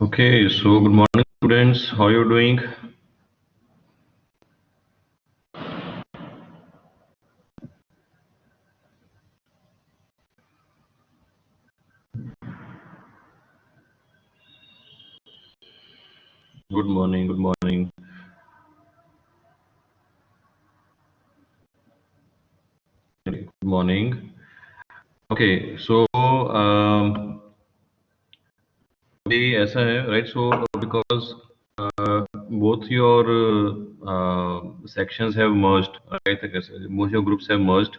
Okay, so good morning, students. How are you doing? Good morning. Good morning. Good morning. Okay, so अभी ऐसा है, right? So because both your sections have merged, right? Both your groups have merged,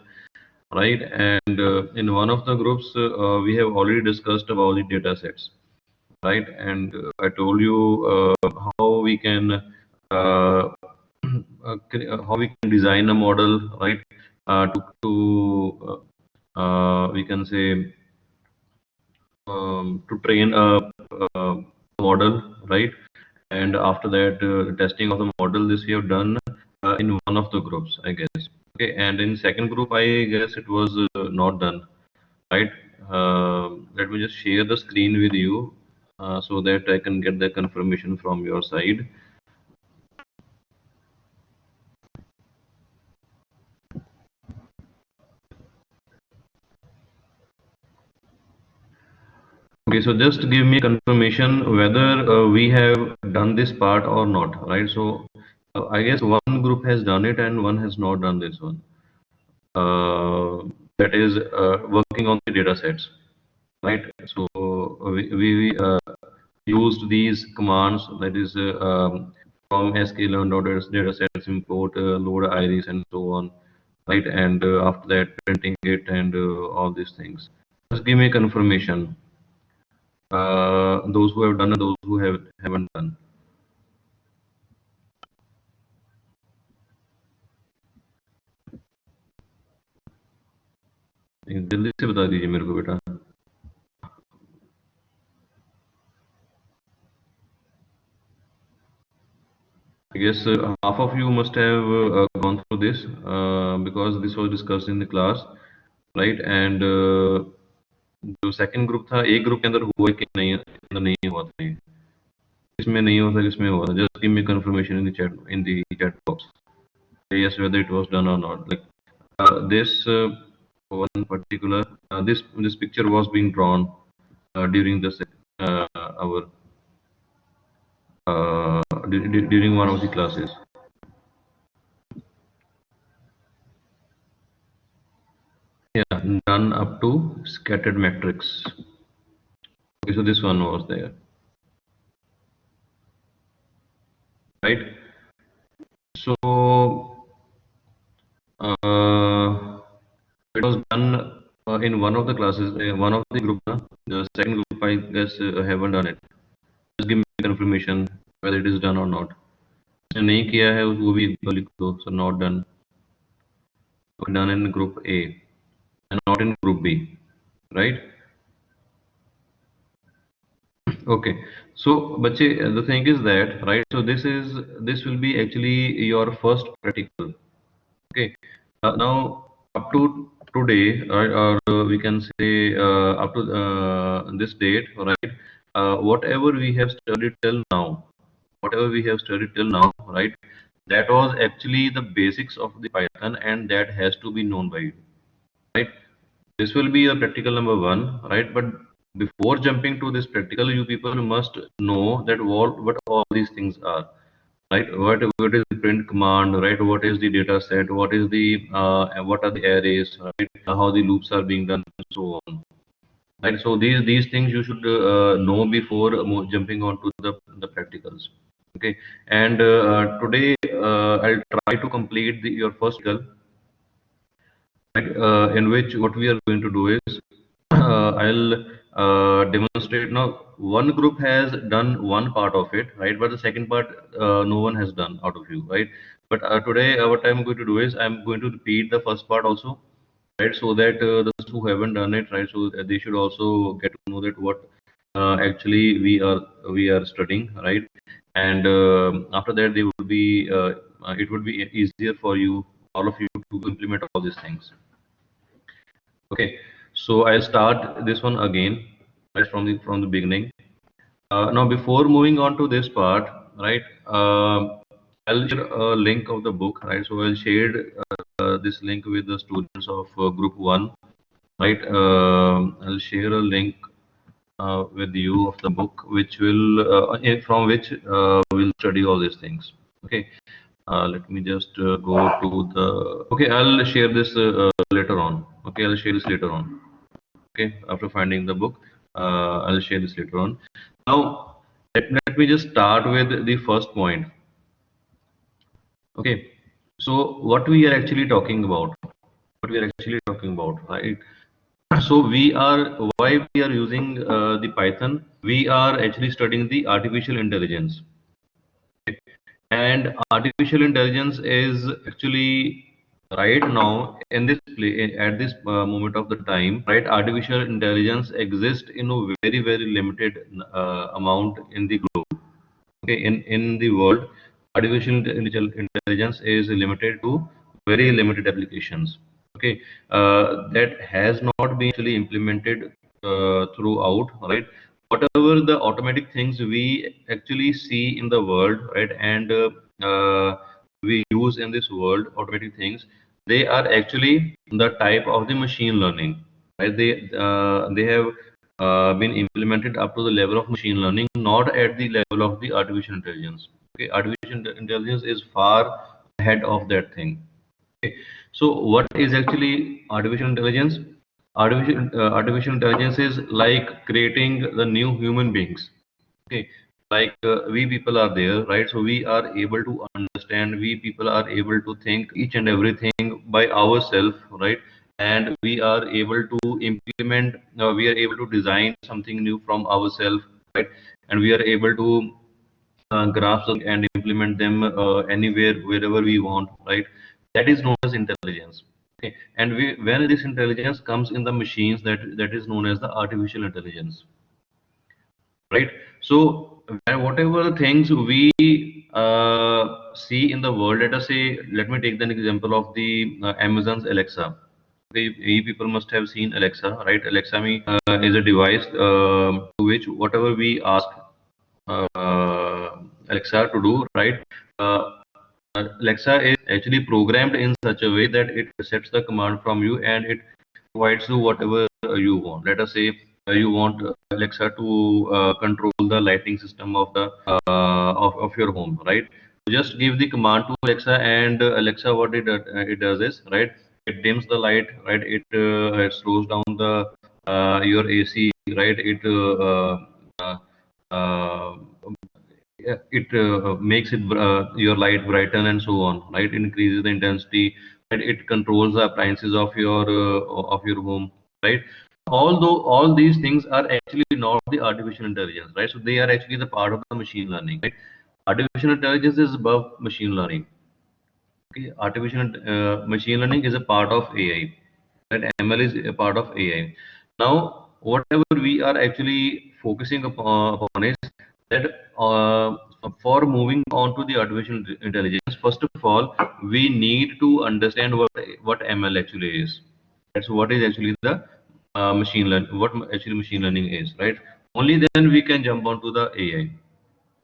right? And in one of the groups, we have already discussed about the data sets, right? And I told you how we can how we can design a model, right? To we can say to train a model, right? And after that, testing of the model, this we have done in one of the groups, I guess. Okay, and in second group, I guess it was not done, right? Let me just share the screen with you so that I can get the confirmation from your side. Okay, so just give me confirmation whether we have done this part or not, right? So I guess one group has done it and one has not done this one. That is working on the data sets, right? So we used these commands, that is from sklearn data sets import load iris and so on, right? And after that printing it and all these things. Just give me confirmation. Those who have done and those who haven't done. जल्दी से बता दीजिए मेरे को बेटा. I guess half of you must have gone through this because this was discussed in the class, right? And जो second group था, एक group के अंदर हुआ कि नहीं, अंदर नहीं हुआ था ये. किसमें नहीं हुआ था, किसमें हुआ था? Just give me confirmation in the chat box. Yes, whether it was done or not. Like this one particular this picture was being drawn during the our during one of the classes. Yeah, done up to scattered matrix. Okay, so this one was there, right? So it was done in one of the classes, one of the group. The second group, I guess, haven't done it. Just give me confirmation whether it is done or not. जिसने नहीं किया है वो भी लिख दो. So not done. Done in group A and not in group B, right? Okay, so bache, the thing is that, right, so this will be actually your first practical. Okay, now up to today, or we can say up to this date, right? Whatever we have studied till now, whatever we have studied till now, right? That was actually the basics of the Python, and that has to be known by you, right? This will be a practical number one, right? But before jumping to this practical, you people must know that what all these things are, right? What is the print command, right? What is the data set? What is the what are the arrays, right? How the loops are being done, and so on, right? So these things you should know before jumping on to the practicals. Okay, and today I'll try to complete your first practical, right, in which what we are going to do is I'll demonstrate. Now one group has done one part of it, right, but the second part no one has done out of you, right? But today what I'm going to do is I'm going to repeat the first part also, right, so that those who haven't done it, right, so they should also get to know that what actually we are studying, right? And after that they will be it would be easier for you, all of you, to implement all these things. Okay, so I'll start this one again, right, from the beginning. Now, before moving on to this part, right, I'll share a link of the book, right? So I'll share this link with the students of Group 1, right? I'll share a link with you of the book, which will from which we'll study all these things. Okay. Let me just go to the. Okay, I'll share this later on. Okay, I'll share this later on. Okay, after finding the book, I'll share this later on. Now, let me just start with the first point. Okay, so what we are actually talking about, right? So we are, why we are using the Python? We are actually studying the artificial intelligence. Okay. And artificial intelligence is actually right now in this play at this moment of the time, right? Artificial intelligence exists in a very limited amount in the globe. Okay, in the world, artificial intelligence is limited to very limited applications. Okay, that has not been actually implemented throughout, right? Whatever the automatic things we actually see in the world, right, and we use in this world, automatic things, they are actually the type of the machine learning, right? They have been implemented up to the level of machine learning, not at the level of the artificial intelligence. Okay, artificial intelligence is far ahead of that thing. Okay. So what is actually artificial intelligence? Artificial intelligence is like creating the new human beings. Okay, like we people are there, right? So we are able to understand. We people are able to think each and everything by ourselves, right? And we are able to implement. We are able to design something new from ourselves, right? And we are able to grasp and implement them anywhere, wherever we want, right? That is known as intelligence. Okay, and when this intelligence comes in the machines, that is known as the artificial intelligence, right? So whatever things we see in the world, let us say, let me take an example of the Amazon's Alexa. Okay, you people must have seen Alexa, right? Alexa is a device to which whatever we ask Alexa to do, right? Uh, Alexa is actually programmed in such a way that it accepts the command from you and it provides you whatever you want. Let us say you want Alexa to control the lighting system of the of your home, right? So just give the command to Alexa, and Alexa, what it does is, right, it dims the light, right? It slows down the your AC, right? Uh, yeah, it makes it your light brighten and so on, right? Increases the intensity, and it controls the appliances of your home, right? Although all these things are actually not the artificial intelligence, right? So they are actually the part of the machine learning, right? Artificial intelligence is above machine learning. Okay, artificial machine learning is a part of AI, right? ML is a part of AI. Now, whatever we are actually focusing upon is that for moving on to the artificial intelligence, first of all, we need to understand what ML actually is. That's what is actually the machine learn. What actually machine learning is, right? Only then we can jump onto the AI.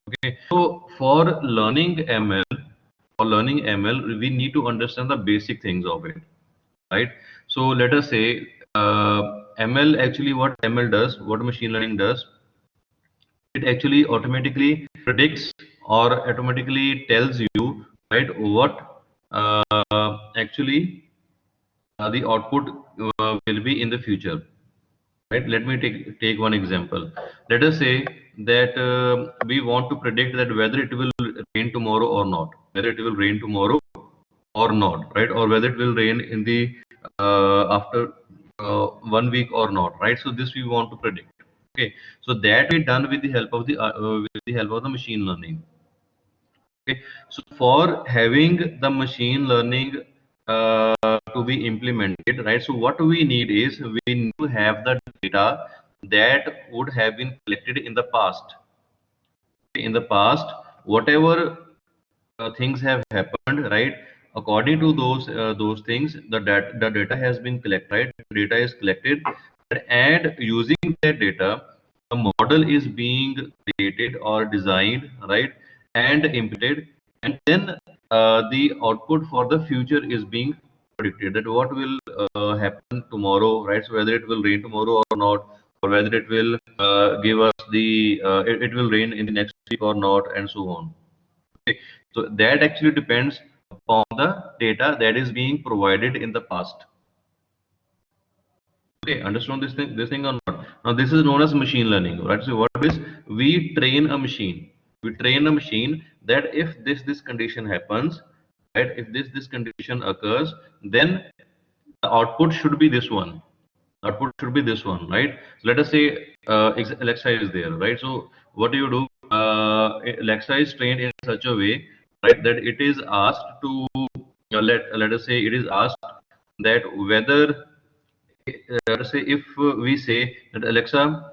Okay, so for learning ML, we need to understand the basic things of it, right? So let us say ML actually, what ML does, what machine learning does, it actually automatically predicts or automatically tells you, right, what actually the output will be in the future, right? Let me take one example. Let us say that we want to predict that whether it will rain tomorrow or not, whether it will rain tomorrow or not, right? Or whether it will rain in the after 1 week or not, right? So this we want to predict. Okay, so that we done with the help of the machine learning. Okay, so for having the machine learning to be implemented, right? So what we need is we need to have the data that would have been collected in the past. In the past, whatever things have happened, right? According to those things, the data has been collected, right? Data is collected, and using that data, the model is being created or designed, right, and implemented, and then the output for the future is being predicted, that what will happen tomorrow, right? So whether it will rain tomorrow or not, or whether it will give us it will rain in the next week or not, and so on. Okay, so that actually depends upon the data that is being provided in the past. Okay, understand this thing or not? Now this is known as machine learning, right? So what is, we train a machine. We train a machine that if this condition happens, right? If this condition occurs, then the output should be this one. Output should be this one, right? So let us say Alexa is there, right? So what do you do? Alexa is trained in such a way, right, that it is asked to let us say it is asked that whether say if we say that Alexa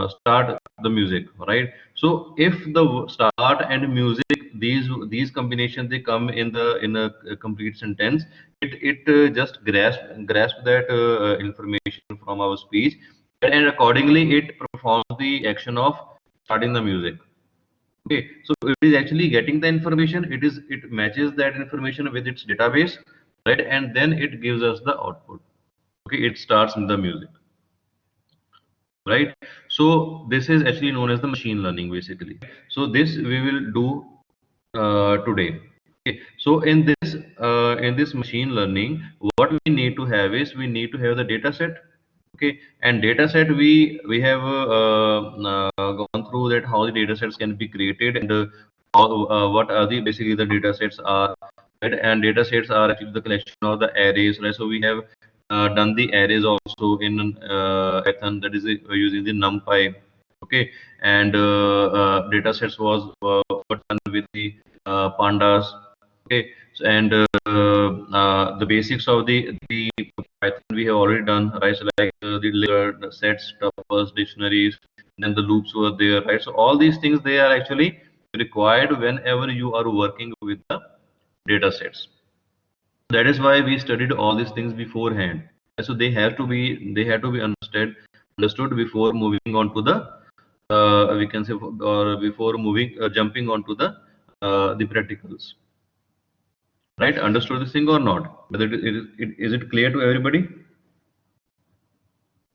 start the music, right? So if the start and music, these combinations, they come in a complete sentence, it just grasp that information from our speech, and accordingly it performs the action of starting the music. Okay, so it is actually getting the information, it matches that information with its database, right, and then it gives us the output. Okay, it starts in the music, right? So this is actually known as the machine learning, basically. So this we will do today. Okay, so in this machine learning, what we need to have is, we need to have the data set. Okay, and data set, we have gone through that, how the data sets can be created, and what are the basically the data sets are, right? And data sets are actually the collection of the arrays, right? So we have done the arrays also in Python, that is using the NumPy. Okay, and data sets were done with the pandas. Okay, so, and the basics of the Python we have already done, right? So like the sets, tuples, dictionaries, then the loops were there, right? So all these things, they are actually required whenever you are working with the data sets. That is why we studied all these things beforehand. So they have to be understood before moving on to the we can say, or before moving jumping onto the practicals. Right? Understood this thing or not? Whether is it clear to everybody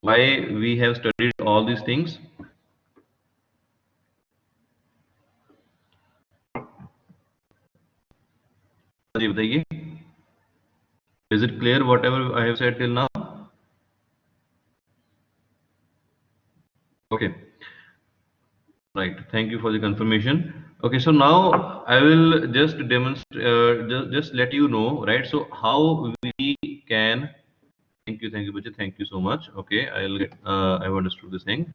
why we have studied all these things? जी बताइए. Is it clear whatever I have said till now? Okay. Right. Thank you for the confirmation. Okay, so now I will just demonstrate, just let you know, right? So how we can. Thank you, Bajit. Thank you so much. Okay, I'll get. I've understood this thing.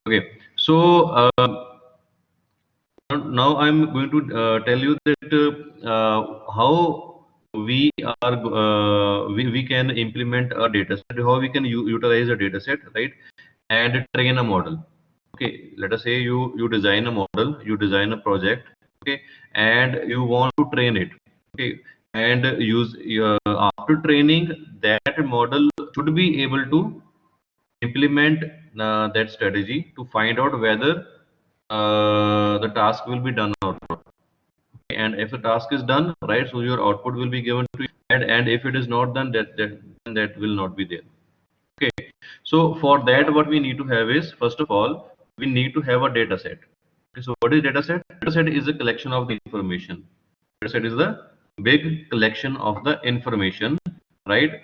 Okay, so now I'm going to tell you that how we can implement a data set, how we can utilize a data set, right, and train a model. Okay, let us say you design a model, you design a project, okay, and you want to train it, okay, and use after training, that model should be able to implement that strategy to find out whether the task will be done or not. And if the task is done, right, so your output will be given to you, and if it is not done, that will not be there. Okay, so for that, what we need to have is, first of all, we need to have a data set. Okay, so what is data set? Data set is a collection of the information. Data set is the big collection of the information, right?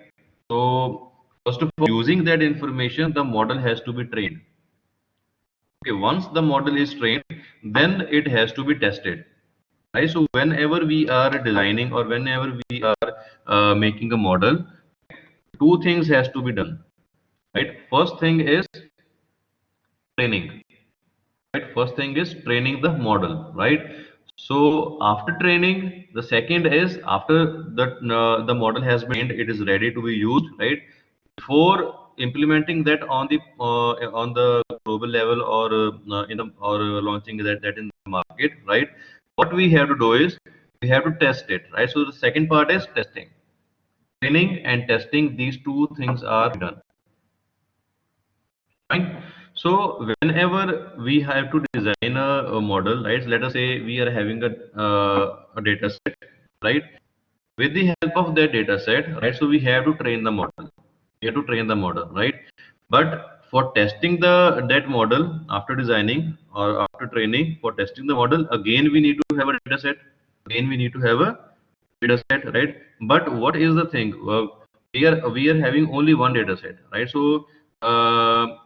So first of all, using that information, the model has to be trained. Okay, once the model is trained, then it has to be tested, right? So whenever we are designing, or whenever we are making a model, two things has to be done, right? First thing is training, right? First thing is training the model, right? So after training, the second is, after that the model has been trained, it is ready to be used, right? Before implementing that on the global level, or in the, or launching that in the market, right? What we have to do is, we have to test it, right? So the second part is testing. Training and testing, these two things are done. Fine. So whenever we have to design a model, right? Let us say we are having a data set, right? With the help of that data set, right? So we have to train the model. We have to train the model, right? But for testing that model after designing or after training, for testing the model, again we need to have a data set. Again we need to have a data set, right? But what is the thing? We are having only one data set, right? So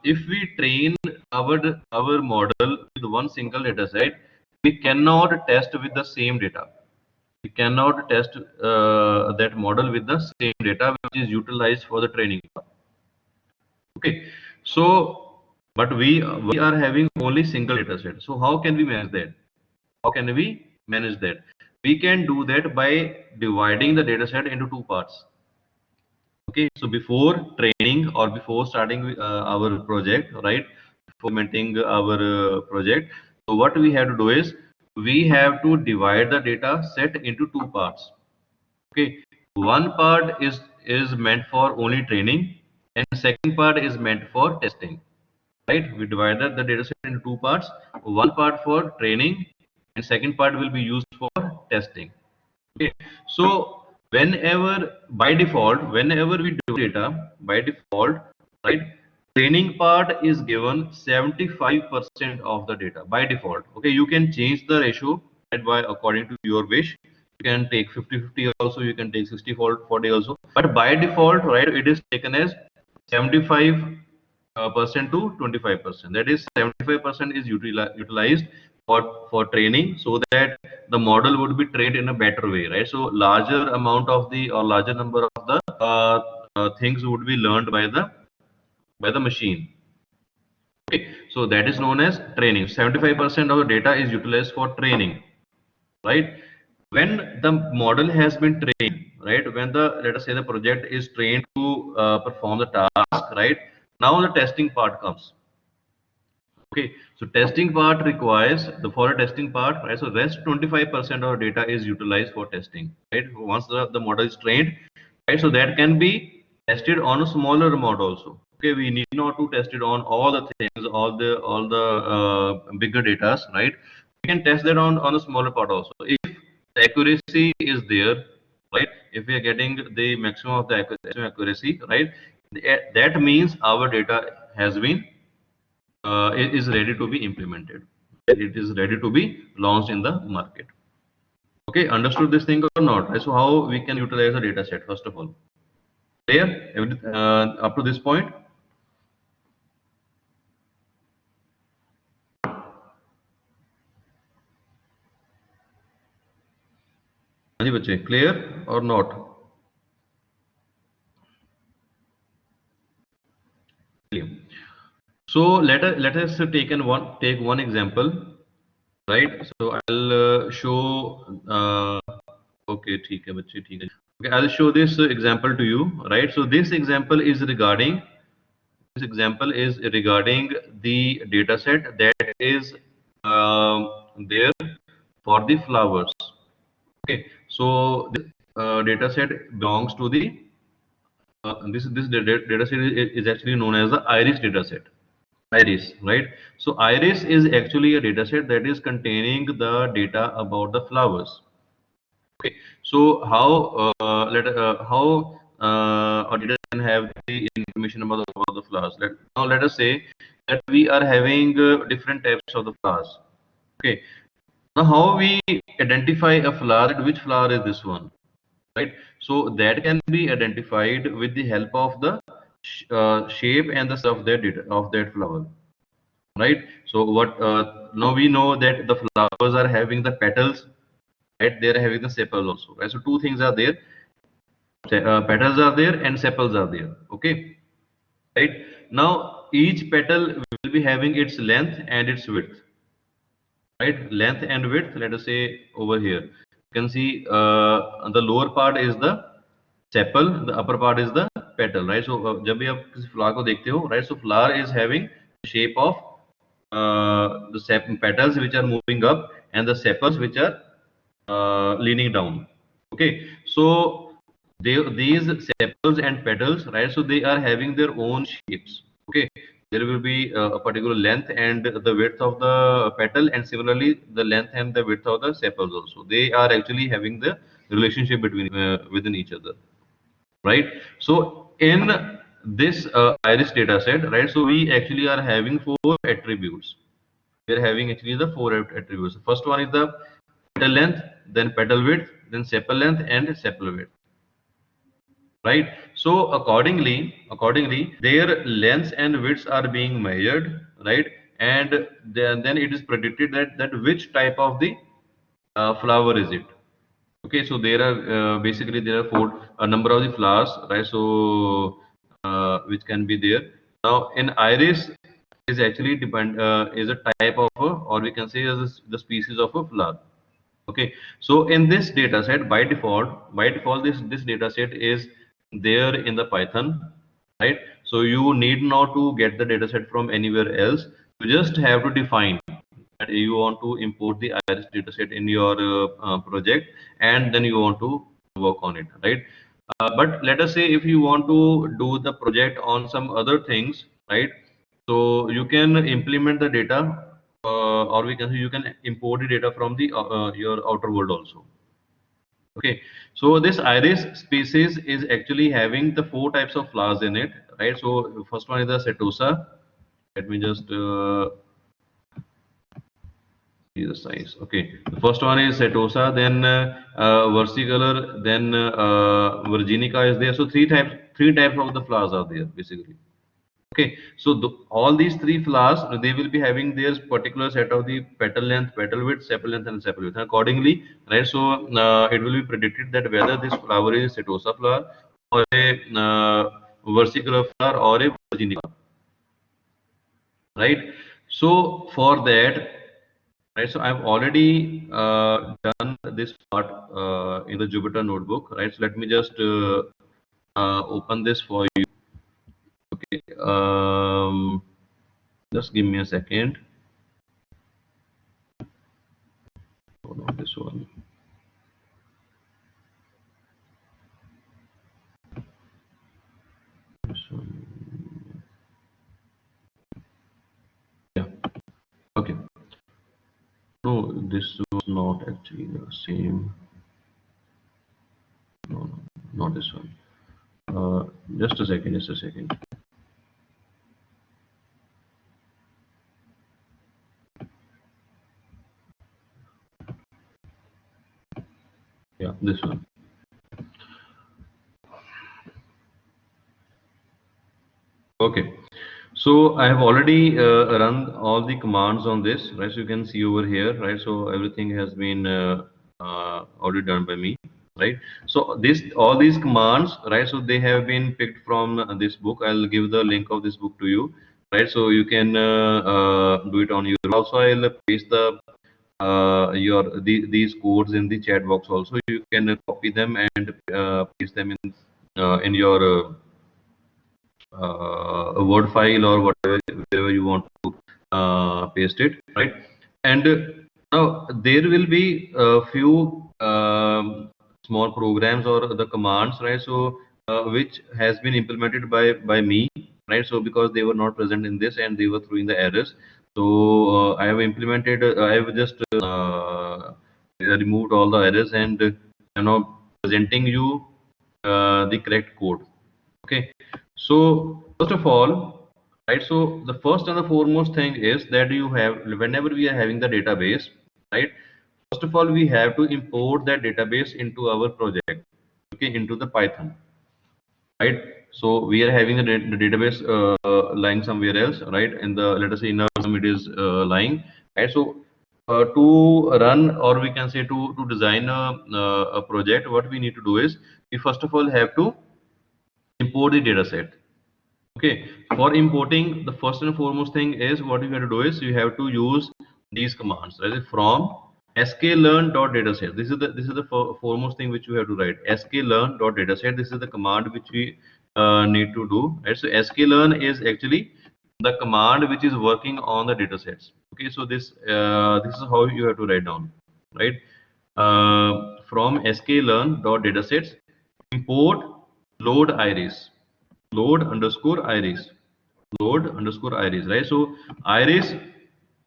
if we train our model with one single data set, we cannot test with the same data. We cannot test that model with the same data which is utilized for the training. Okay, so but we are having only single data set. So how can we manage that? How can we manage that? We can do that by dividing the data set into two parts. Okay, so before training or before starting our project, right? Before implementing our project, so what we have to do is we have to divide the data set into two parts. Okay, one part is meant for only training, and second part is meant for testing. Right? We divided the data set into two parts. One part for training, and second part will be used for testing. Okay. So whenever by default, whenever we do data by default, right, training part is given 75% of the data by default. Okay, you can change the ratio right, by according to your wish. You can take 50-50 also, you can take 60-40 also. But by default, right, it is taken as 75 percent to 25%. That is 75% is utilized for training so that the model would be trained in a better way, right? So larger amount of the or larger number of the things would be learned by the machine. Okay, so that is known as training. 75% of the data is utilized for training, right? When the model has been trained, right? When the let us say the project is trained to perform the task, right? Now the testing part comes. Okay, so testing part requires the for a testing part, right? So rest 25% of data is utilized for testing, right? Once the model is trained, right? So that can be tested on a smaller amount also. Okay, we need not to test it on all the things, all the bigger data, right? We can test that on a smaller part also. If the accuracy is there, right? If we are getting the maximum of the accuracy, right? That means our data has been is ready to be implemented. It is ready to be launched in the market. Okay, understood this thing or not? So how we can utilize the data set first of all? Clear? Up to this point? हाँ जी बच्चे, clear or not? Clear. So let us take one example, right? So I'll show. Okay, ठीक है बच्चे, ठीक है. Okay, I'll show this example to you, right? So this example is regarding the data set that is there for the flowers. Okay, so this data set belongs to the this data set is actually known as the iris data set. Iris, right? So iris is actually a data set that is containing the data about the flowers. Okay, so how a data can have the information about the flowers. Now let us say that we are having different types of the flowers. Okay, now how we identify a flower? Which flower is this one? Right? So that can be identified with the help of the shape and the size of that data of that flower. Right? So what now we know that the flowers are having the petals, right? They are having the sepals also, right? So two things are there. Petals are there and sepals are there. Okay, right? Now each petal will be having its length and its width, right? Length and width. Let us say over here, you can see the lower part is the sepal, the upper part is the petal, right? So जब भी आप किसी flower को देखते हो, right? So flower is having the shape of the petals which are moving up and the sepals which are leaning down. Okay, so these sepals and petals, right? So they are having their own shapes. Okay, there will be a particular length and the width of the petal, and similarly the length and the width of the sepals also. They are actually having the relationship between within each other, right? So in this iris data set, right, so we actually are having four attributes. We are having actually the four attributes. The first one is the petal length, then petal width, then sepal length and sepal width, right? So accordingly their lengths and widths are being measured, right? And then it is predicted that which type of the flower is it. Okay, so there are basically there are four a number of the flowers, right? So which can be there. Now in iris is actually depend is a type of or we can say is the species of a flower. Okay, so in this data set, by default, this data set is there in the Python, right? So you need not to get the data set from anywhere else. You just have to define that you want to import the iris data set in your project, and then you want to work on it, right? But let us say if you want to do the project on some other things, right? So you can implement the data, or we can say you can import the data from the your outer world also. Okay, so this iris species is actually having the four types of flowers in it, right? So first one is the setosa. Let me just see the size. Okay, the first one is setosa, then versicolor, then virginica is there. So three types of the flowers are there basically. Okay, so all these three flowers, they will be having their particular set of the petal length, petal width, sepal length, and sepal width. Accordingly, right? So it will be predicted that whether this flower is setosa flower or a versicolor flower or a virginica, right? So for that, right? So I've already done this part in the Jupyter notebook, right? So let me just open this for you. Okay. Just give me a second. Hold on, this one. This one. Yeah. Okay. No, this was not actually the same. No, no, not this one. Just a second. Just a second. Yeah, this one. Okay. So I have already run all the commands on this, right? So you can see over here, right? So everything has been already done by me, right? So this all these commands, right? So they have been picked from this book. I'll give the link of this book to you, right? So you can do it on your. Also, I'll paste these codes in the chat box. Also, you can copy them and paste them in your a Word file or whatever wherever you want to paste it, right? And now there will be a few small programs or the commands, right? So which has been implemented by me, right? So because they were not present in this and they were throwing the errors, so I have implemented. I have just removed all the errors and presenting you the correct code. Okay, so first of all, right, so the first and the foremost thing is that you have, whenever we are having the database, right, first of all, we have to import that database into our project, okay, into the Python, right? So we are having the database lying somewhere else, right? In the, let us say in our system it is lying, right? So to run, or we can say to design a project, what we need to do is we first of all have to import the data set. Okay, for importing, the first and foremost thing is what you have to do is you have to use these commands. That is from sklearn.dataset. This is the foremost thing which you have to write. Sklearn.dataset. This is the command which we need to do. Right. So sklearn is actually the command which is working on the datasets. Okay, so this is how you have to write down. Right. From sklearn.datasets, import load iris, load underscore iris. load underscore iris, right? So iris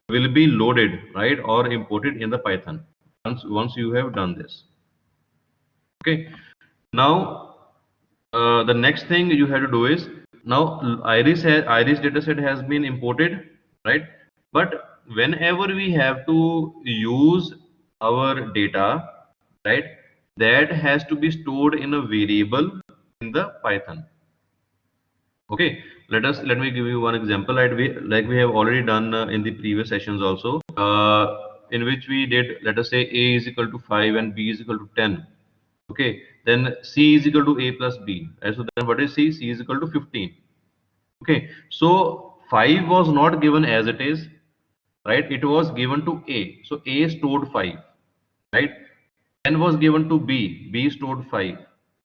will be loaded, right, or imported in the Python once you have done this. Okay, now the next thing you have to do is, now iris dataset has been imported, right? But whenever we have to use our data, right, that has to be stored in a variable in the Python. Okay, let me give you one example, like we have already done in the previous sessions also, in which we did, let us say a is equal to 5 and b is equal to 10. Okay, then c is equal to a plus b. And so then what is c? C is equal to 15. Okay, so 5 was not given as it is, right? It was given to a. So a stored 5, right? 10 was given to b. B stored 5.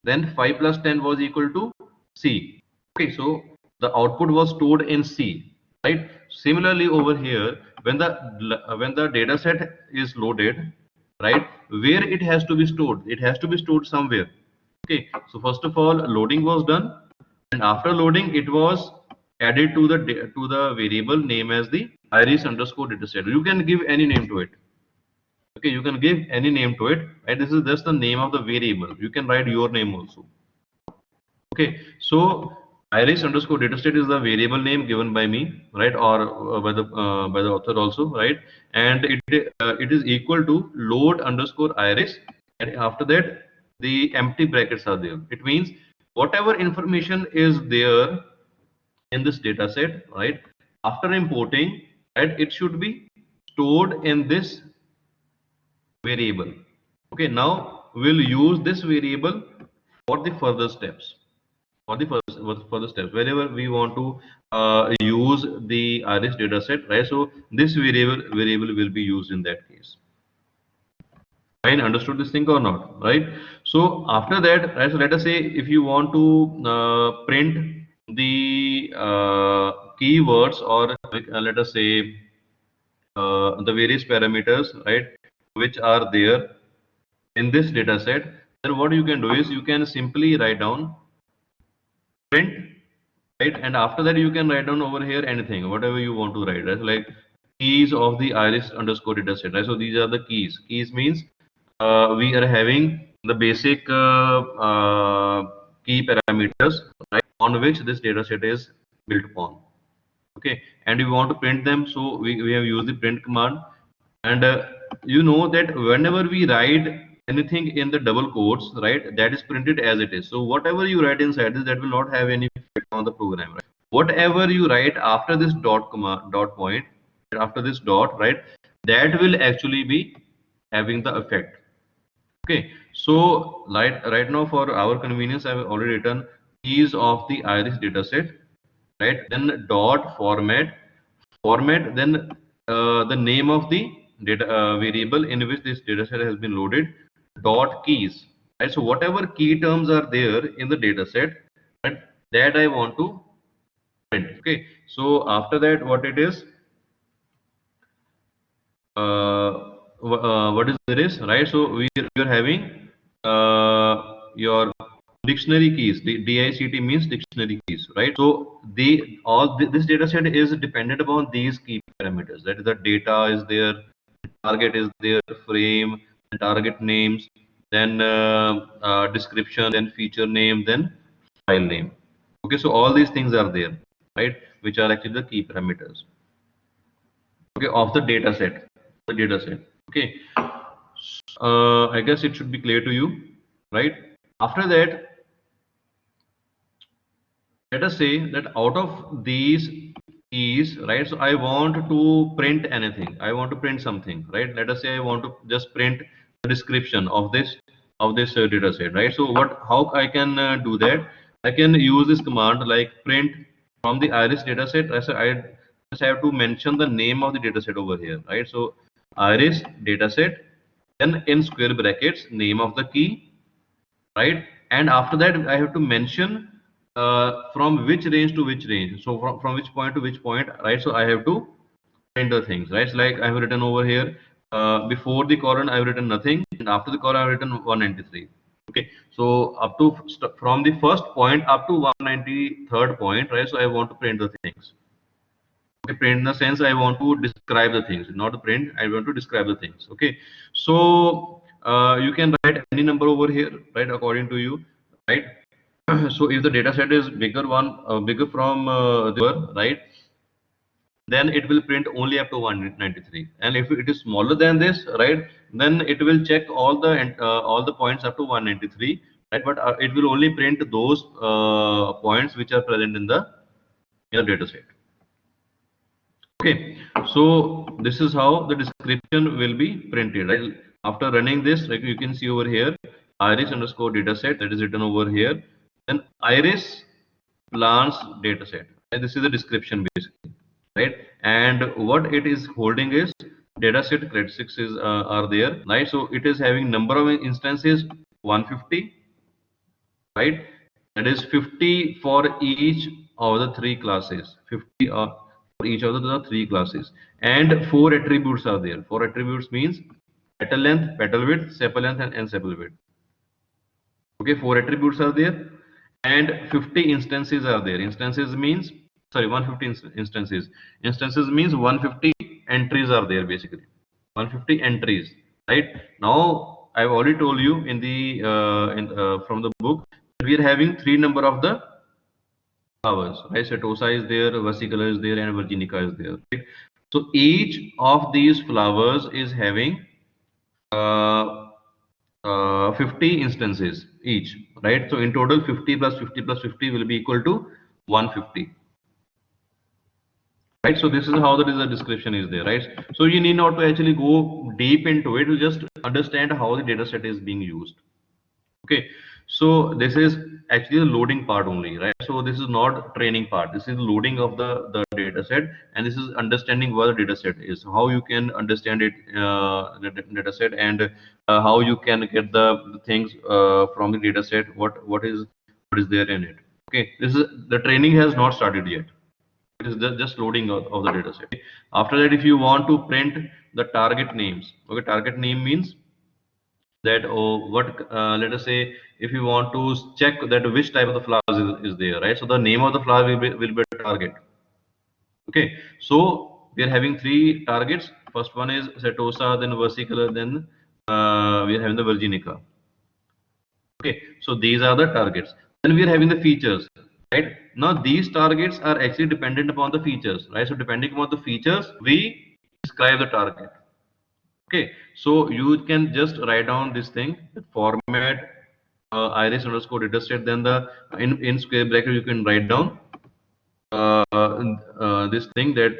Then 5 plus 10 was equal to c. Okay, so the output was stored in C, right? Similarly, over here, when the data set is loaded, right, where it has to be stored? It has to be stored somewhere. Okay, so first of all, loading was done, and after loading, it was added to the variable name as the iris underscore dataset. You can give any name to it. Okay, you can give any name to it, right? This is just the name of the variable. You can write your name also. Okay, so iris underscore datastate is the variable name given by me, right, or by the author also, right? And it is equal to load underscore iris, and after that the empty brackets are there. It means whatever information is there in this data set, right? After importing, right, it should be stored in this variable. Okay, now we'll use this variable for the further steps. For the steps whenever we want to use the iris data set, right? So this variable will be used in that case. Fine, understood this thing or not, right? So after that, right, so let us say if you want to print the keywords, or let us say the various parameters, right, which are there in this data set, then what you can do is you can simply write down print, right? And after that you can write down over here anything, whatever you want to write, right? Like keys of the iris underscore data set, right? So these are the keys. Keys means we are having the basic key parameters, right, on which this data set is built upon. Okay, and we want to print them, so we have used the print command. And you know that whenever we write anything in the double quotes, right, that is printed as it is. So whatever you write inside this, that will not have any effect on the program, right? Whatever you write after this dot comma dot point, after this dot, right, that will actually be having the effect. Okay, so right now for our convenience, I have already written keys of the iris dataset, right? Then dot format, then the name of the data variable in which this dataset has been loaded, dot keys, right? So whatever key terms are there in the dataset, right, that I want to print. Okay, so after that, what it is, what is this, right? So we are having your dictionary keys. The DICT means dictionary keys, right? So this data set is dependent upon these key parameters. That is, the data is there, target is there, frame, and target names, then description, then feature name, then file name. Okay, so all these things are there, right? Which are actually the key parameters. Okay, of the data set. The data set. Okay, I guess it should be clear to you, right? After that, let us say that out of these keys, right, so I want to print anything. I want to print something, right? Let us say I want to just print the description of this data set, right? So how I can do that? I can use this command like print from the iris data set. I just have to mention the name of the data set over here, right? So iris data set, then in square brackets name of the key, right? And after that I have to mention from which range to which range, so from which point to which point, right? So I have to print the things, right? So like I have written over here, before the colon I have written nothing, and after the colon I have written 193. Okay, so up to from the first point up to 193rd point, right? So I want to print the things. Okay, print in the sense I want to describe the things, not to print. I want to describe the things. Okay, so you can write any number over here, right? According to you, right? So if the data set is bigger from the right, then it will print only up to 193. And if it is smaller than this, right, then it will check all the points up to 193, right? But it will only print those points which are present in the data set. Okay, so this is how the description will be printed. Right? After running this, like you can see over here, iris underscore dataset, that is written over here. Then iris plants dataset. And this is the description basically, right? And what it is holding is dataset characteristics are there, right? So it is having number of instances 150, right? That is 50 for each of the three classes. 50 for each of the three classes. And four attributes are there. Four attributes means petal length, petal width, sepal length, and sepal width. Okay, four attributes are there. And 50 instances are there. Instances means, sorry, 150 instances. Instances means 150 entries are there basically. 150 entries, right? Now, I've already told you in the from the book, we are having three number of the flowers, right? Setosa is there, versicolor is there, and virginica is there, right? So each of these flowers is having uh, 50 instances each, right? So in total, 50 plus 50 plus 50 will be equal to 150. Right, so this is how the description is there, right? So you need not to actually go deep into it, you just understand how the data set is being used. Okay, so this is actually the loading part only, right? So this is not training part. This is loading of the data set, and this is understanding what the data set is, how you can understand it, the data set, and how you can get the things from the data set. What is there in it? Okay, this is the training has not started yet. It is just loading of the data set. After that, if you want to print the target names, okay, target name means that what let us say if you want to check that which type of the flowers is there, right? So the name of the flower will be a target. Okay, so we are having three targets. First one is setosa, then versicolor, then we are having the virginica. Okay, so these are the targets. Then we are having the features, right? Now these targets are actually dependent upon the features, right? So depending upon the features, we describe the target. Okay, so you can just write down this thing, format iris underscore dataset. Then the in square bracket you can write down this thing that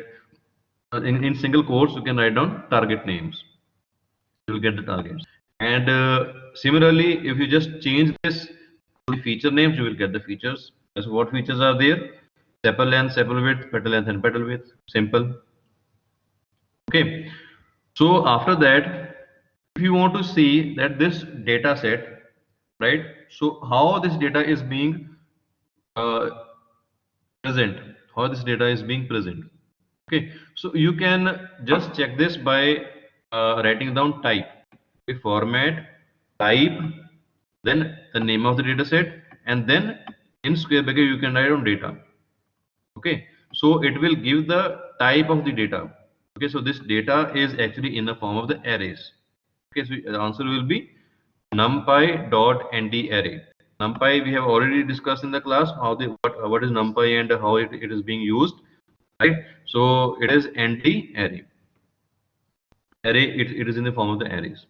in single quotes you can write down target names. You will get the targets. And similarly, if you just change this to the feature names, you will get the features. So what features are there? Sepal length, sepal width, petal length, and petal width. Simple. Okay. So after that, if you want to see that this data set, right? So how this data is being uh, present, how this data is being present. Okay, so you can just check this by writing down type, okay, format, type, then the name of the data set, and then in square bracket you can write down data. Okay, so it will give the type of the data. Okay, so this data is actually in the form of the arrays. Okay, so the answer will be numpy dot nd array. Numpy we have already discussed in the class how the what is numpy and how it is being used, right? So it is nd array. It is in the form of the arrays,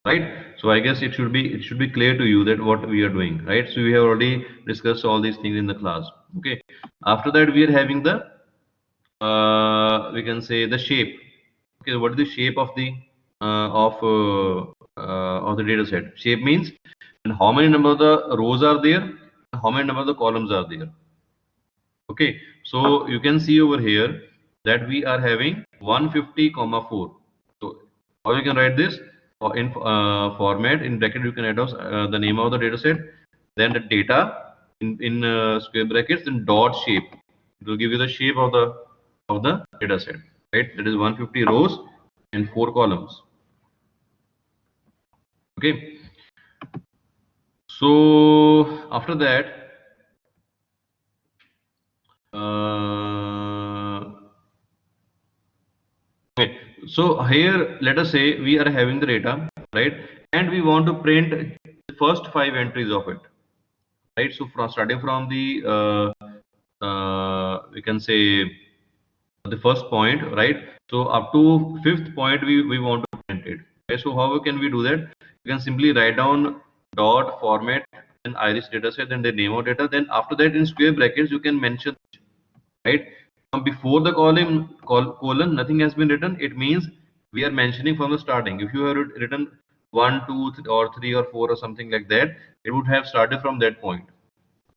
right? So I guess it should be clear to you that what we are doing, right? So we have already discussed all these things in the class. Okay, after that we are having the we can say the shape. Okay, what is the shape of the of the data set? Shape means and how many number of the rows are there, how many number of the columns are there. Okay, so you can see over here that we are having 150 comma 4. So how you can write this in format in bracket you can add the name of the data set, then the data in square brackets, then dot shape. It will give you the shape of the data set, right? That is 150 rows and 4 columns. Okay, So after that, okay, so here let us say we are having the data, right, and we want to print the first 5 entries of it, right? So from starting from the we can say the first point, right? So up to fifth point we want to print it. Okay, so how can we do that? You can simply write down dot format and iris dataset and the name of data. Then after that in square brackets you can mention, right? Before the colon nothing has been written. It means we are mentioning from the starting. If you have written 1, 2, or 3 or 4 or something like that, it would have started from that point.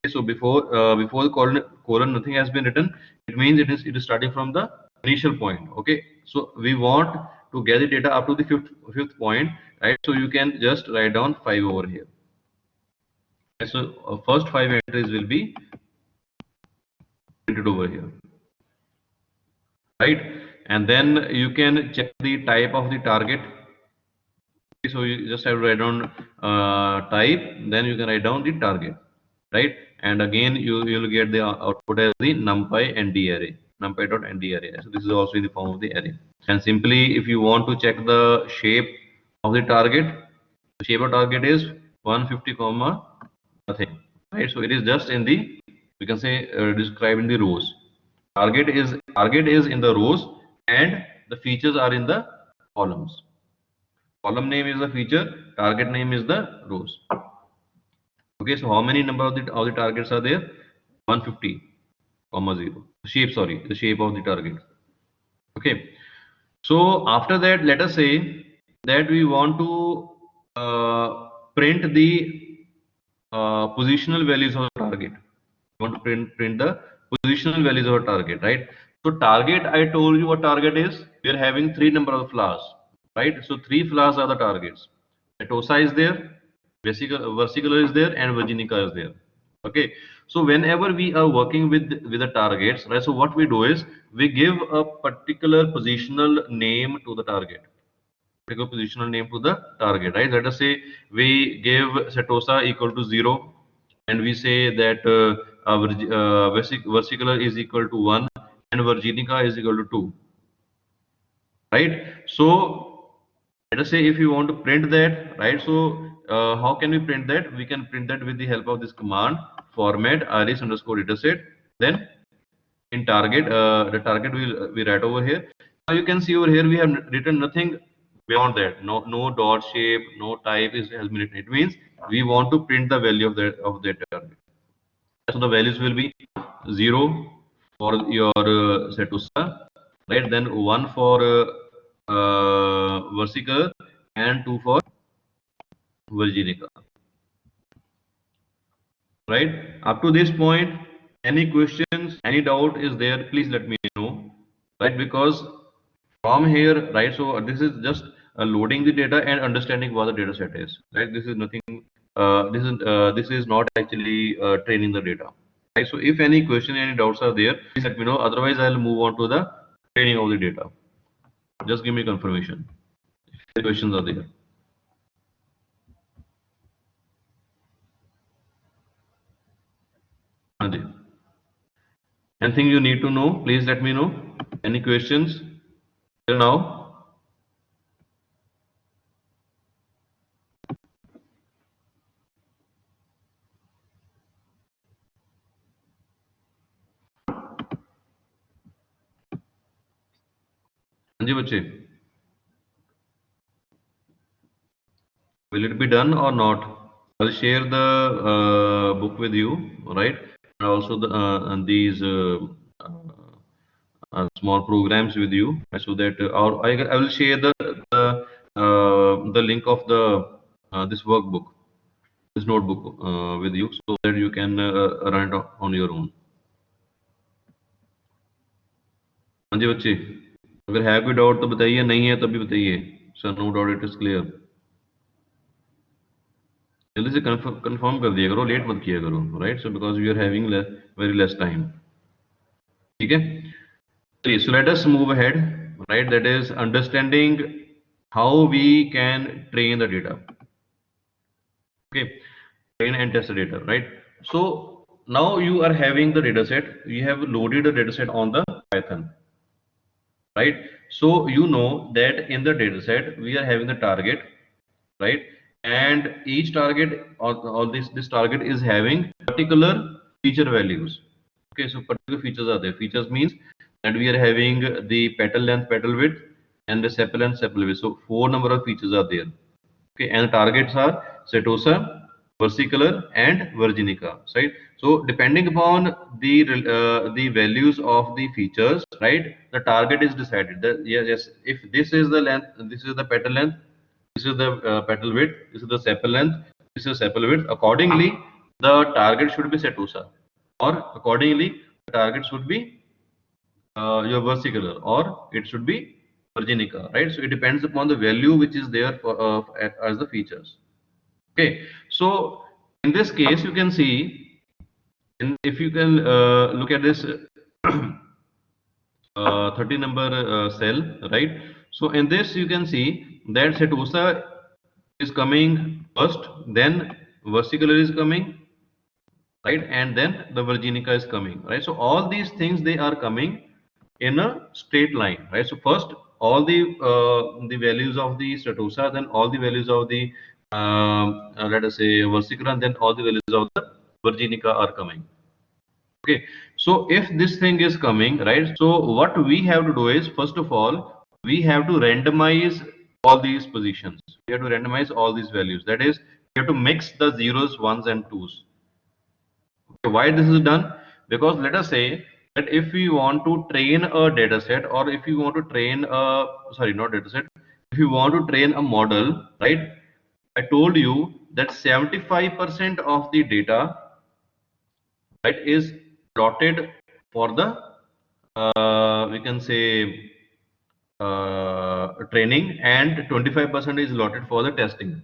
Okay, so before the colon nothing has been written. It means it is starting from the initial point. Okay, so we want to get the data up to the fifth point, right? So you can just write down 5 over here. Okay, so first 5 entries will be printed over here, right? And then you can check the type of the target. Okay, so you just have to write down type, then you can write down the target, right? And again you'll get the output as the numpy nd array, numpy.nd array. So this is also in the form of the array. And simply if you want to check the shape of the target, the shape of target is 150 comma nothing, right? So it is just in the, we can say, described in the rows. Target is in the rows and the features are in the columns. Column name is the feature, target name is the rows. Okay, so how many number of the targets are there? 150 comma 0 shape, sorry, the shape of the target. Okay, so after that let us say that we want to print the positional values of the target. We want to print the positional values of a target, right? So target, I told you what target is. We are having 3 number of flowers, right? So 3 flowers are the targets. Atosa is there, versicolor is there, and virginica is there. Okay, so whenever we are working with the targets, right? So what we do is we give a particular positional name to the target, particular positional name to the target, right? Let us say we give Setosa equal to 0, and we say that versicolor is equal to 1 and virginica is equal to 2, right? So let us say if you want to print that, right? So how can we print that? We can print that with the help of this command format iris underscore dataset. Then in target, the target we write over here. Now you can see over here we have written nothing beyond that. No dot shape, no type has been written. It means we want to print the value of that target. So the values will be 0 for your Setusa, right? Then 1 for Versicolor and 2 for Virginica, right? Up to this point, any questions, any doubt is there, please let me know, right? Because from here, right, so this is just loading the data and understanding what the data set is, right? This is nothing, this is not actually training the data, right? So if any question, any doubts are there, please let me know. Otherwise, I'll move on to the training of the data. Just give me confirmation if the questions are there. Anjay. Anything you need to know, please let me know. Any questions till now? Anjay, bache, will it be done or not? I'll share the book with you, right? And also and these small programs with you, so that or I will share the link of the this workbook, this notebook with you, so that you can run it on your own. हाँ जी बच्चे, अगर है कोई doubt तो बताइए, नहीं है तब भी बताइए. Sir no doubt, it is clear. जल्दी से कंफर्म कर दिया करो, लेट मत किया करो, right? So because we are having very less time. ठीक है, चलिए, so let us move ahead, right? That is understanding how we can train the data. Okay, train and test data, right? So now you are having the data set. You have loaded the data set on the Python, right? So you know that in the data set we are having the target, right? And each target, all this target is having particular feature values. Okay, so particular features are there. Features means that we are having the petal length, petal width, and the sepal length, sepal width. So four number of features are there. Okay, and the targets are Setosa, versicolor, and virginica, right? So depending upon the values of the features, right, the target is decided. That yes, yes, if this is the length, this is the petal length, this is the petal width, this is the sepal length, this is sepal width. Accordingly, the target should be Setosa, or accordingly, the target should be your versicolor, or it should be virginica, right? So it depends upon the value which is there for as the features. Okay, so in this case, you can see, if you can look at this 30 number cell, right? So in this, you can see that Setosa is coming first, then versicolor is coming, right? And then the virginica is coming, right? So all these things, they are coming in a straight line, right? So first, all the values of the Setosa, then all the values of the let us say versicolor, and then all the values of the virginica are coming. Okay, so if this thing is coming, right, so what we have to do is, first of all, we have to randomize all these positions. We have to randomize all these values. That is, we have to mix the zeros, ones, and twos. Okay, why this is done? Because let us say that if we want to train a data set, or if you want to train a, sorry, not data set, if you want to train a model, right? I told you that 75% of the data, right, is plotted for the we can say training, and 25% is allotted for the testing.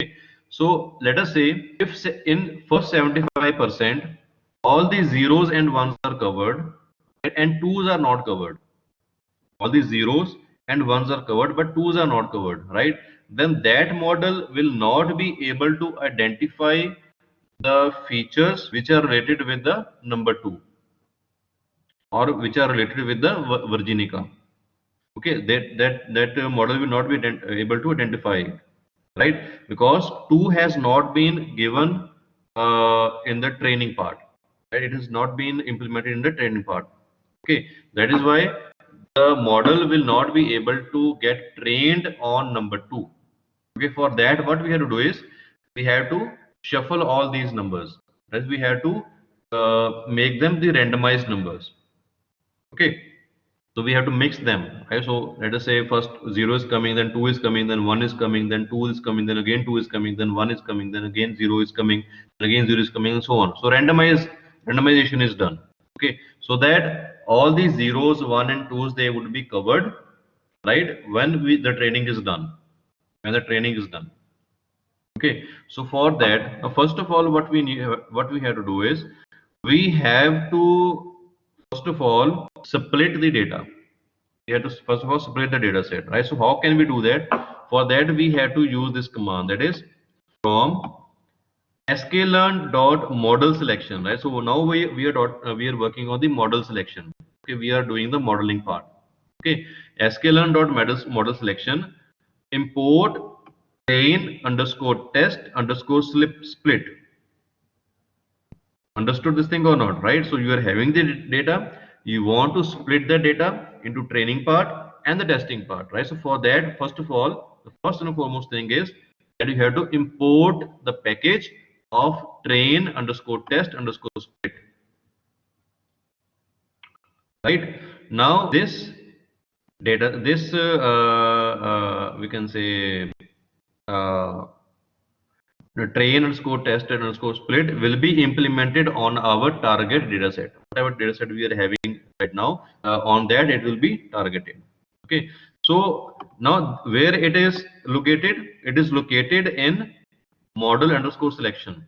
Okay. So let us say if in first 75% all the zeros and ones are covered and twos are not covered, all the zeros and ones are covered but twos are not covered, right? Then that model will not be able to identify the features which are related with the number 2, or which are related with the virginica. Okay, that model will not be able to identify it, right? Because 2 has not been given in the training part, right? It has not been implemented in the training part. Okay, that is why the model will not be able to get trained on number 2. Okay, for that what we have to do is, we have to shuffle all these numbers, right? We have to make them the randomized numbers. Okay, so we have to mix them, right? So let us say first 0 is coming, then 2 is coming, then 1 is coming, then 2 is coming, then again 2 is coming, then 1 is coming, then again 0 is coming, then again 0 is coming, and so on. So randomization is done. Okay, so that all these zeros, 1 and 2s, they would be covered, right, when the training is done. When the training is done. Okay, so for that, first of all, what we have to do is, we have to first of all split the data. We have to first of all split the data set, right? So how can we do that? For that, we have to use this command, that is from sklearn dot model selection, right? So now we are working on the model selection. Okay, we are doing the modeling part. Okay, sklearn dot model selection, import train underscore test underscore split. Understood this thing or not, right? So you are having the data, you want to split the data into training part and the testing part, right? So for that, first of all, the first and foremost thing is that you have to import the package of train underscore test underscore split, right? Now this data, this we can say uh, the train underscore test underscore split will be implemented on our target data set. Whatever data set we are having right now, on that it will be targeted. Okay. So now where it is located? It is located in model underscore selection.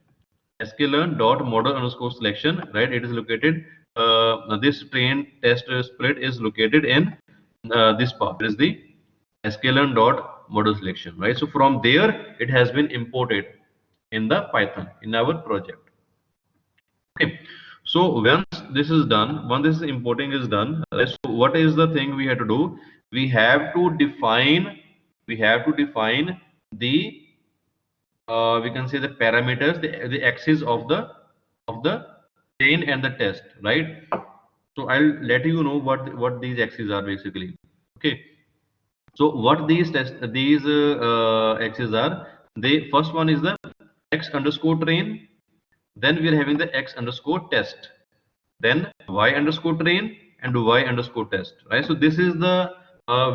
sklearn dot model underscore selection, right? It is located. This train test split is located in this part. It is the sklearn dot model selection, right? So from there it has been imported. in the Python in our project. Okay. So once this is done, once this importing is done, right, so what is the thing we have to do? We have to define, we have to define the we can say the parameters, the axis of the chain and the test, right? So I'll let you know what these axes are basically. Okay. So what these axes are? They first one is the x underscore train. Then we are having the x underscore test. Then y underscore train and y underscore test. Right. So this is the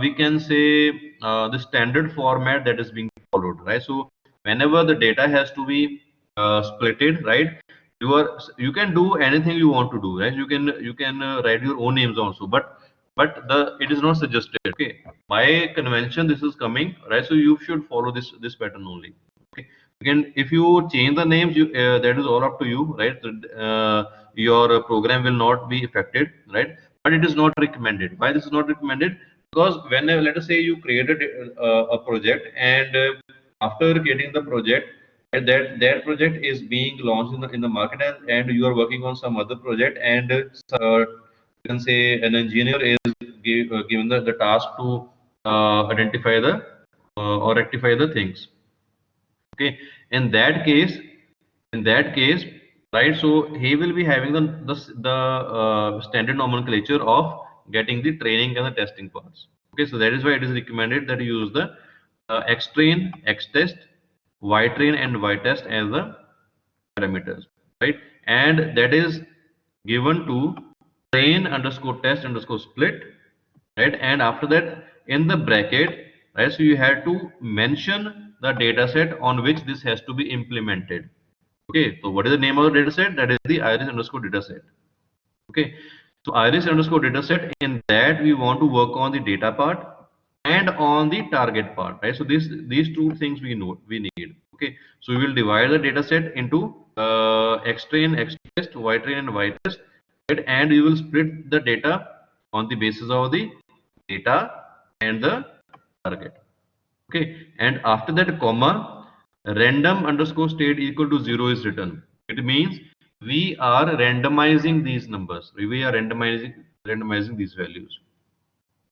we can say the standard format that is being followed. Right. So whenever the data has to be splitted, right? You can do anything you want to do, right? You can write your own names also, but the it is not suggested. Okay, by convention this is coming, right? So you should follow this pattern only. Okay, you can, if you change the names, you that is all up to you, right? Your program will not be affected, right? But it is not recommended. Why this is not recommended? Because when let us say you created a project, and after getting the project, and that project is being launched in the market, and you are working on some other project, and you can say an engineer is given the task to identify the or rectify the things. Okay, in that case, in that case, right? So he will be having the standard nomenclature of getting the training and the testing parts. Okay, so that is why it is recommended that you use the x train, x test, y train, and y test as the parameters, right? And that is given to train underscore test underscore split, right? And after that, in the bracket, right? So you have to mention the data set on which this has to be implemented. Okay, so what is the name of the data set? That is the iris underscore data set. Okay, so iris underscore data set, in that we want to work on the data part and on the target part, right? So these two things we need. Okay, so we will divide the data set into x train, x test, y train, and y test, right? And we will split the data on the basis of the data and the target. Okay, and after that comma, random underscore state equal to 0 is written. It means we are randomizing these numbers. We are randomizing these values.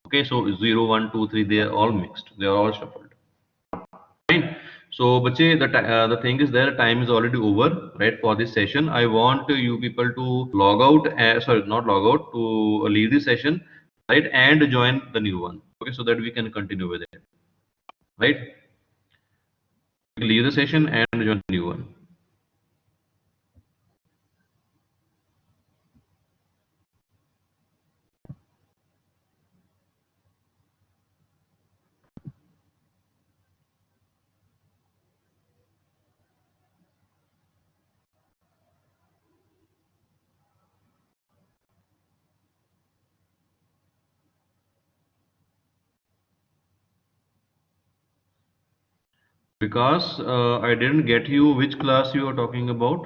Okay, so 0, 1, 2, 3, they are all mixed. They are all shuffled. Fine. So, bache, the thing is there, time is already over, right, for this session. I want you people to log out, sorry, not log out, to leave the session, right, and join the new one. Okay, so that we can continue with it, right? Leave the session and join the new one. Because I didn't get you which class you are talking about.